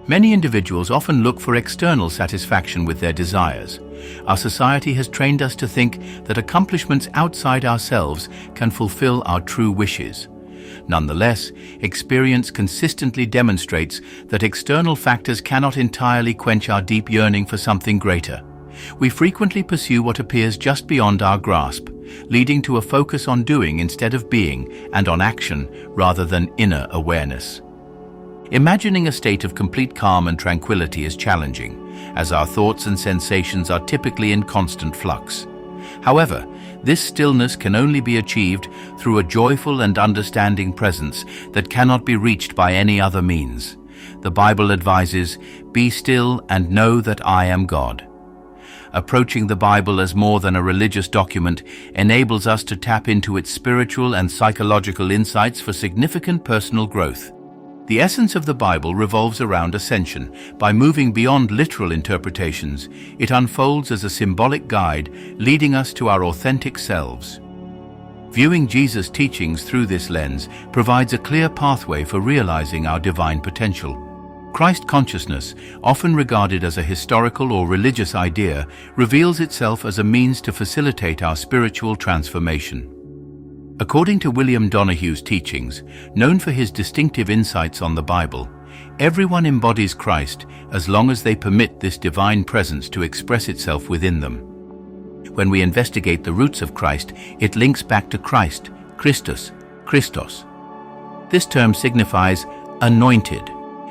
Many individuals often look for external satisfaction with their desires. Our society has trained us to think that accomplishments outside ourselves can fulfill our true wishes. Nonetheless, experience consistently demonstrates that external factors cannot entirely quench our deep yearning for something greater. We frequently pursue what appears just beyond our grasp, leading to a focus on doing instead of being, and on action rather than inner awareness. Imagining a state of complete calm and tranquility is challenging, as our thoughts and sensations are typically in constant flux. However, this stillness can only be achieved through a joyful and understanding presence that cannot be reached by any other means. The Bible advises, "Be still and know that I am God." Approaching the Bible as more than a religious document enables us to tap into its spiritual and psychological insights for significant personal growth. The essence of the Bible revolves around ascension. By moving beyond literal interpretations, it unfolds as a symbolic guide, leading us to our authentic selves. Viewing Jesus' teachings through this lens provides a clear pathway for realizing our divine potential. Christ consciousness, often regarded as a historical or religious idea, reveals itself as a means to facilitate our spiritual transformation. According to William Donahue's teachings, known for his distinctive insights on the Bible, everyone embodies Christ as long as they permit this divine presence to express itself within them. When we investigate the roots of Christ, it links back to Christ, Christus, Christos. This term signifies anointed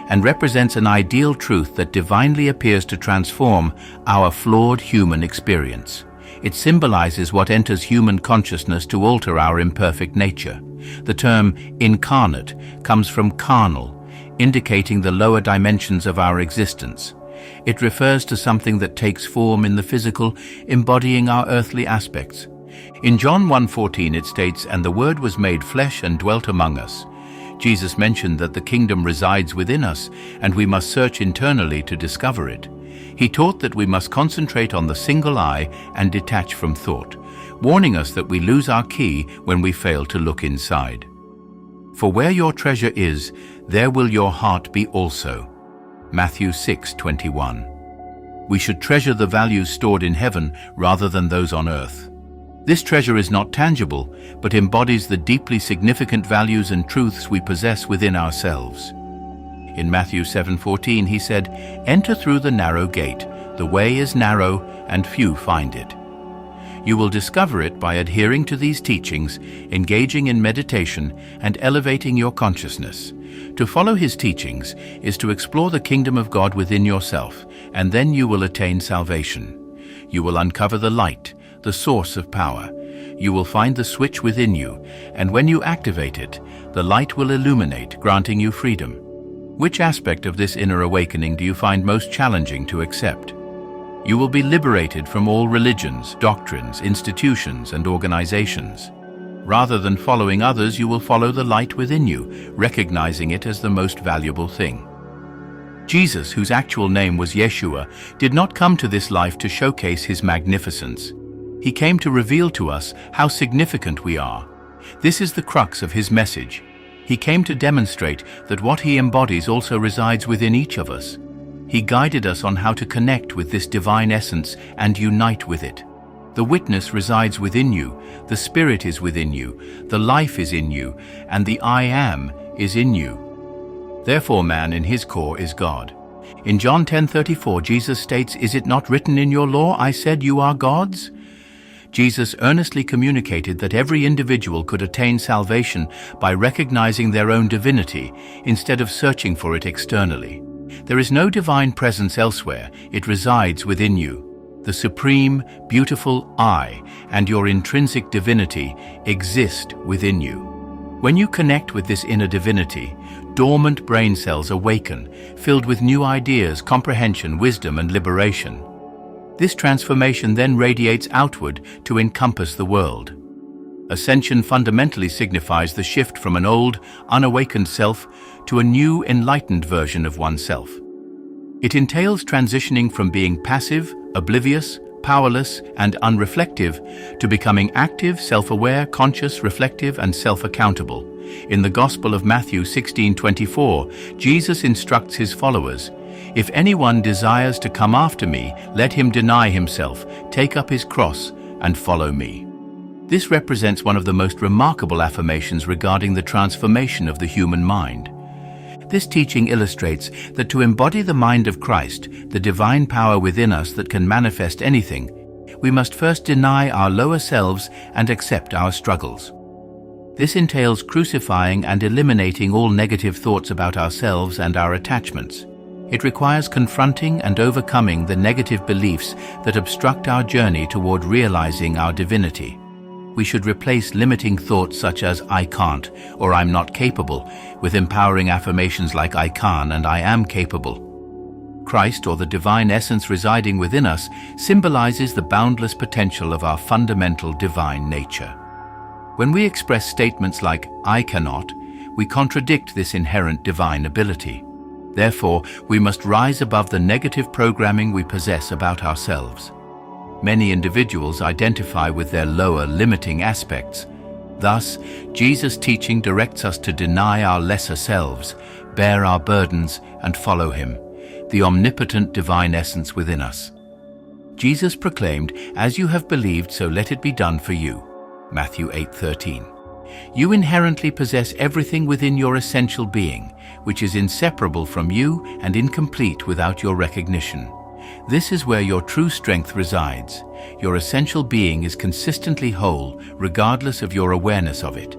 and represents an ideal truth that divinely appears to transform our flawed human experience. It symbolizes what enters human consciousness to alter our imperfect nature. The term incarnate comes from carnal, indicating the lower dimensions of our existence. It refers to something that takes form in the physical, embodying our earthly aspects. In John 1:14 it states, "And the Word was made flesh and dwelt among us." Jesus mentioned that the kingdom resides within us, and we must search internally to discover it. He taught that we must concentrate on the single eye and detach from thought, warning us that we lose our key when we fail to look inside. "For where your treasure is, there will your heart be also." Matthew 6:21. We should treasure the values stored in heaven rather than those on earth. This treasure is not tangible, but embodies the deeply significant values and truths we possess within ourselves. In Matthew 7:14 he said, "Enter through the narrow gate. The way is narrow and few find it." You will discover it by adhering to these teachings, engaging in meditation, and elevating your consciousness. To follow his teachings is to explore the kingdom of God within yourself, and then you will attain salvation. You will uncover the light, the source of power. You will find the switch within you, and when you activate it, the light will illuminate, granting you freedom. Which aspect of this inner awakening do you find most challenging to accept? You will be liberated from all religions, doctrines, institutions, and organizations. Rather than following others, you will follow the light within you, recognizing it as the most valuable thing. Jesus, whose actual name was Yeshua, did not come to this life to showcase his magnificence. He came to reveal to us how significant we are. This is the crux of his message. He came to demonstrate that what he embodies also resides within each of us. He guided us on how to connect with this divine essence and unite with it. The witness resides within you, the Spirit is within you, the life is in you, and the I Am is in you. Therefore man in his core is God. In John 10:34 Jesus states, "Is it not written in your law, I said you are gods?" Jesus earnestly communicated that every individual could attain salvation by recognizing their own divinity instead of searching for it externally. There is no divine presence elsewhere, it resides within you. The supreme, beautiful I and your intrinsic divinity exist within you. When you connect with this inner divinity, dormant brain cells awaken, filled with new ideas, comprehension, wisdom, and liberation. This transformation then radiates outward to encompass the world. Ascension fundamentally signifies the shift from an old, unawakened self to a new, enlightened version of oneself. It entails transitioning from being passive, oblivious, powerless, and unreflective to becoming active, self-aware, conscious, reflective, and self-accountable. In the Gospel of Matthew 16:24, Jesus instructs his followers, "If anyone desires to come after me, let him deny himself, take up his cross, and follow me." This represents one of the most remarkable affirmations regarding the transformation of the human mind. This teaching illustrates that to embody the mind of Christ, the divine power within us that can manifest anything, we must first deny our lower selves and accept our struggles. This entails crucifying and eliminating all negative thoughts about ourselves and our attachments. It requires confronting and overcoming the negative beliefs that obstruct our journey toward realizing our divinity. We should replace limiting thoughts such as "I can't" or "I'm not capable" with empowering affirmations like "I can" and "I am capable." Christ, or the divine essence residing within us, symbolizes the boundless potential of our fundamental divine nature. When we express statements like "I cannot," we contradict this inherent divine ability. Therefore, we must rise above the negative programming we possess about ourselves. Many individuals identify with their lower, limiting aspects. Thus, Jesus' teaching directs us to deny our lesser selves, bear our burdens, and follow Him, the omnipotent divine essence within us. Jesus proclaimed, "As you have believed, so let it be done for you." Matthew 8:13. You inherently possess everything within your essential being, which is inseparable from you and incomplete without your recognition. This is where your true strength resides. Your essential being is consistently whole, regardless of your awareness of it.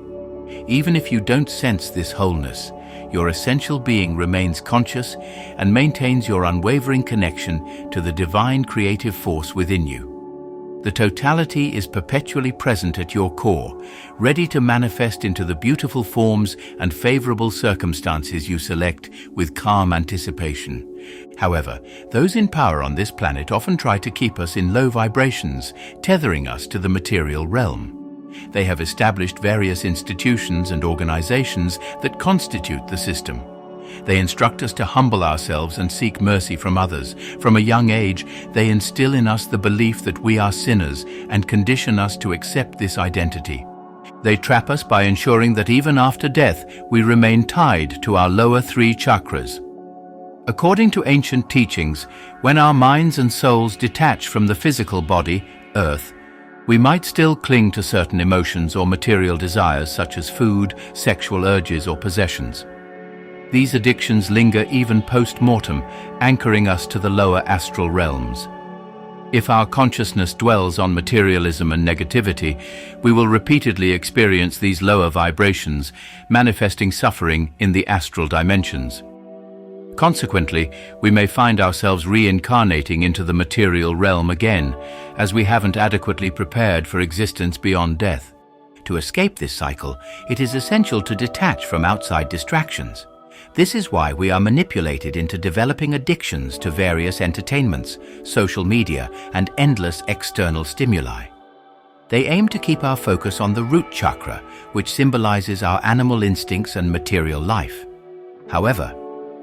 Even if you don't sense this wholeness, your essential being remains conscious and maintains your unwavering connection to the divine creative force within you. The totality is perpetually present at your core, ready to manifest into the beautiful forms and favorable circumstances you select with calm anticipation. However, those in power on this planet often try to keep us in low vibrations, tethering us to the material realm. They have established various institutions and organizations that constitute the system. They instruct us to humble ourselves and seek mercy from others. From a young age, they instill in us the belief that we are sinners and condition us to accept this identity. They trap us by ensuring that even after death, we remain tied to our lower three chakras. According to ancient teachings, when our minds and souls detach from the physical body, Earth, we might still cling to certain emotions or material desires such as food, sexual urges, or possessions. These addictions linger even post-mortem, anchoring us to the lower astral realms. If our consciousness dwells on materialism and negativity, we will repeatedly experience these lower vibrations, manifesting suffering in the astral dimensions. Consequently, we may find ourselves reincarnating into the material realm again, as we haven't adequately prepared for existence beyond death. To escape this cycle, it is essential to detach from outside distractions. This is why we are manipulated into developing addictions to various entertainments, social media, and endless external stimuli. They aim to keep our focus on the root chakra, which symbolizes our animal instincts and material life. However,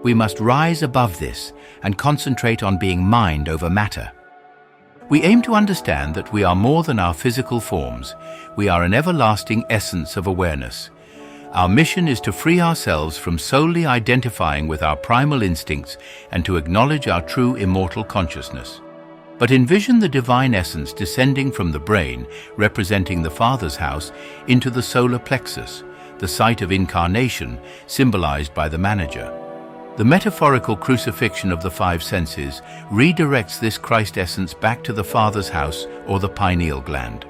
we must rise above this and concentrate on being mind over matter. We aim to understand that we are more than our physical forms. We are an everlasting essence of awareness. Our mission is to free ourselves from solely identifying with our primal instincts and to acknowledge our true immortal consciousness. But envision the divine essence descending from the brain, representing the Father's house, into the solar plexus, the site of incarnation, symbolized by the manager. The metaphorical crucifixion of the five senses redirects this Christ essence back to the Father's house or the pineal gland.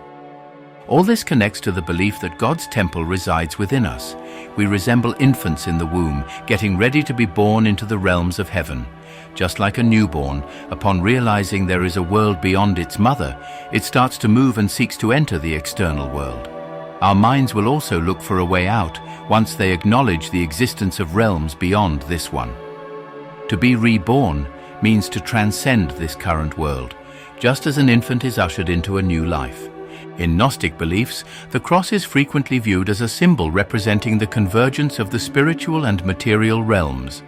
All this connects to the belief that God's temple resides within us. We resemble infants in the womb, getting ready to be born into the realms of heaven. Just like a newborn, upon realizing there is a world beyond its mother, it starts to move and seeks to enter the external world. Our minds will also look for a way out once they acknowledge the existence of realms beyond this one. To be reborn means to transcend this current world, just as an infant is ushered into a new life. In Gnostic beliefs, the cross is frequently viewed as a symbol representing the convergence of the spiritual and material realms.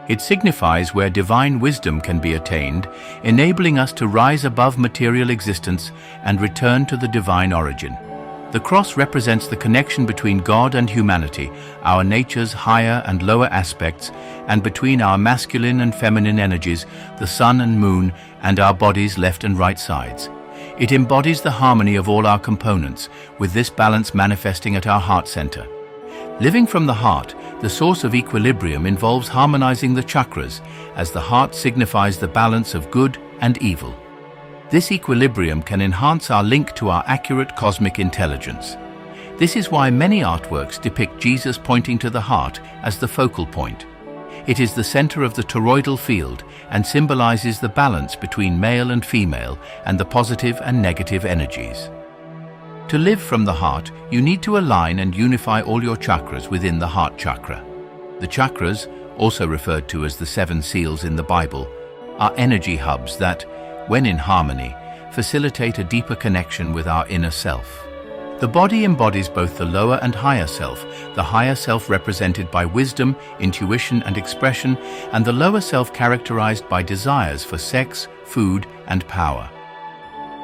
It signifies where divine wisdom can be attained, enabling us to rise above material existence and return to the divine origin. The cross represents the connection between God and humanity, our nature's higher and lower aspects, and between our masculine and feminine energies, the sun and moon, and our body's left and right sides. It embodies the harmony of all our components, with this balance manifesting at our heart center. Living from the heart, the source of equilibrium involves harmonizing the chakras, as the heart signifies the balance of good and evil. This equilibrium can enhance our link to our accurate cosmic intelligence. This is why many artworks depict Jesus pointing to the heart as the focal point. It is the center of the toroidal field and symbolizes the balance between male and female and the positive and negative energies. To live from the heart, you need to align and unify all your chakras within the heart chakra. The chakras, also referred to as the 7 seals in the Bible, are energy hubs that, when in harmony, facilitate a deeper connection with our inner self. The body embodies both the lower and higher self, the higher self represented by wisdom, intuition, and expression, and the lower self characterized by desires for sex, food, and power.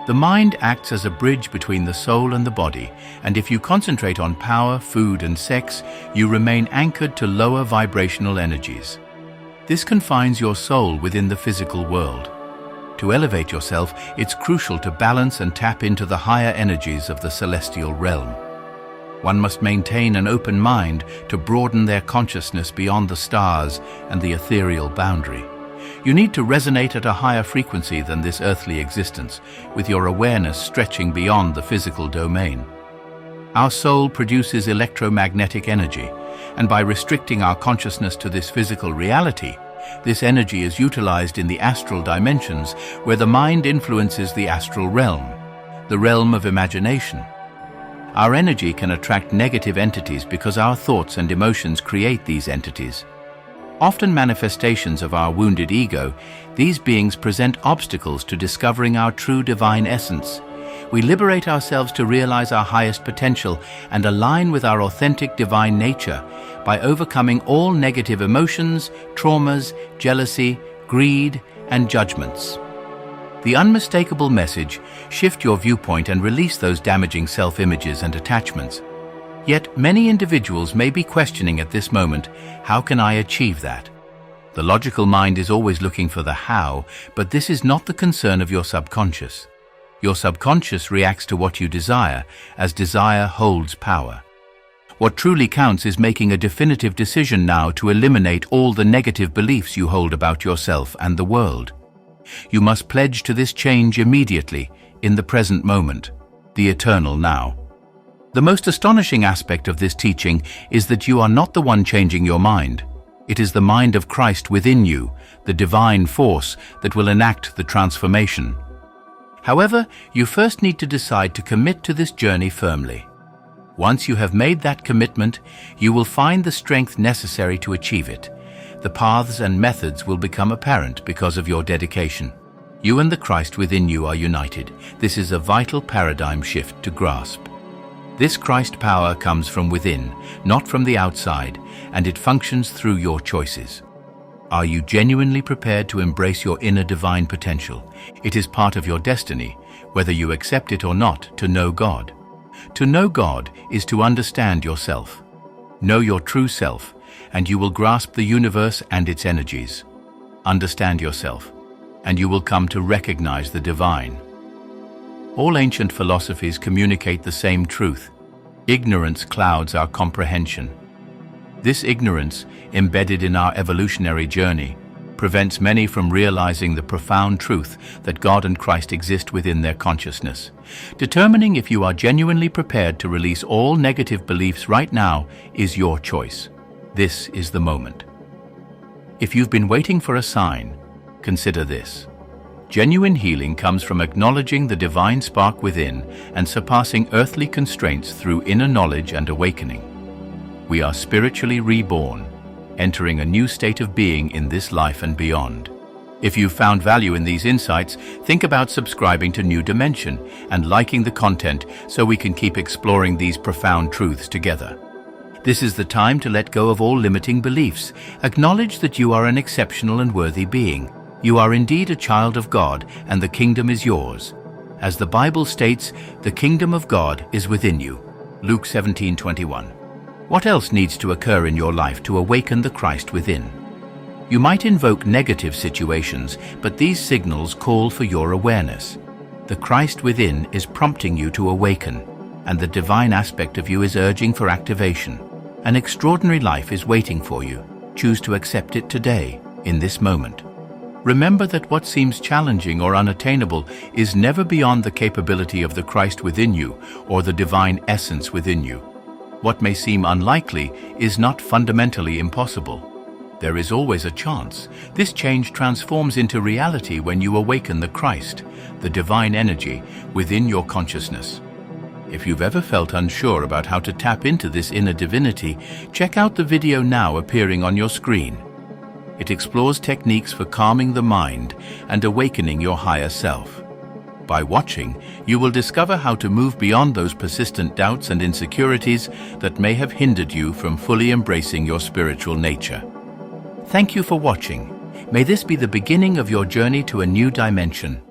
The mind acts as a bridge between the soul and the body, and if you concentrate on power, food, and sex, you remain anchored to lower vibrational energies. This confines your soul within the physical world. To elevate yourself, it's crucial to balance and tap into the higher energies of the celestial realm. One must maintain an open mind to broaden their consciousness beyond the stars and the ethereal boundary. You need to resonate at a higher frequency than this earthly existence, with your awareness stretching beyond the physical domain. Our soul produces electromagnetic energy, and by restricting our consciousness to this physical reality, this energy is utilized in the astral dimensions, where the mind influences the astral realm, the realm of imagination. Our energy can attract negative entities because our thoughts and emotions create these entities. Often manifestations of our wounded ego, these beings present obstacles to discovering our true divine essence. We liberate ourselves to realize our highest potential and align with our authentic divine nature by overcoming all negative emotions, traumas, jealousy, greed, and judgments. The unmistakable message: shift your viewpoint and release those damaging self-images and attachments. Yet many individuals may be questioning at this moment, how can I achieve that? The logical mind is always looking for the how, but this is not the concern of your subconscious. Your subconscious reacts to what you desire, as desire holds power. What truly counts is making a definitive decision now to eliminate all the negative beliefs you hold about yourself and the world. You must pledge to this change immediately, in the present moment, the eternal now. The most astonishing aspect of this teaching is that you are not the one changing your mind. It is the mind of Christ within you, the divine force that will enact the transformation. However, you first need to decide to commit to this journey firmly. Once you have made that commitment, you will find the strength necessary to achieve it. The paths and methods will become apparent because of your dedication. You and the Christ within you are united. This is a vital paradigm shift to grasp. This Christ power comes from within, not from the outside, and it functions through your choices. Are you genuinely prepared to embrace your inner divine potential? It is part of your destiny, whether you accept it or not, to know God. To know God is to understand yourself. Know your true self, and you will grasp the universe and its energies. Understand yourself, and you will come to recognize the divine. All ancient philosophies communicate the same truth. Ignorance clouds our comprehension. This ignorance, embedded in our evolutionary journey, prevents many from realizing the profound truth that God and Christ exist within their consciousness. Determining if you are genuinely prepared to release all negative beliefs right now is your choice. This is the moment. If you've been waiting for a sign, consider this. Genuine healing comes from acknowledging the divine spark within and surpassing earthly constraints through inner knowledge and awakening. We are spiritually reborn, entering a new state of being in this life and beyond. If you've found value in these insights, think about subscribing to New Dimension and liking the content so we can keep exploring these profound truths together. This is the time to let go of all limiting beliefs. Acknowledge that you are an exceptional and worthy being. You are indeed a child of God, and the kingdom is yours. As the Bible states, the kingdom of God is within you. Luke 17:21. What else needs to occur in your life to awaken the Christ within? You might invoke negative situations, but these signals call for your awareness. The Christ within is prompting you to awaken, and the divine aspect of you is urging for activation. An extraordinary life is waiting for you. Choose to accept it today, in this moment. Remember that what seems challenging or unattainable is never beyond the capability of the Christ within you or the divine essence within you. What may seem unlikely is not fundamentally impossible. There is always a chance. This change transforms into reality when you awaken the Christ, the divine energy, within your consciousness. If you've ever felt unsure about how to tap into this inner divinity, check out the video now appearing on your screen. It explores techniques for calming the mind and awakening your higher self. By watching, you will discover how to move beyond those persistent doubts and insecurities that may have hindered you from fully embracing your spiritual nature. Thank you for watching. May this be the beginning of your journey to a new dimension.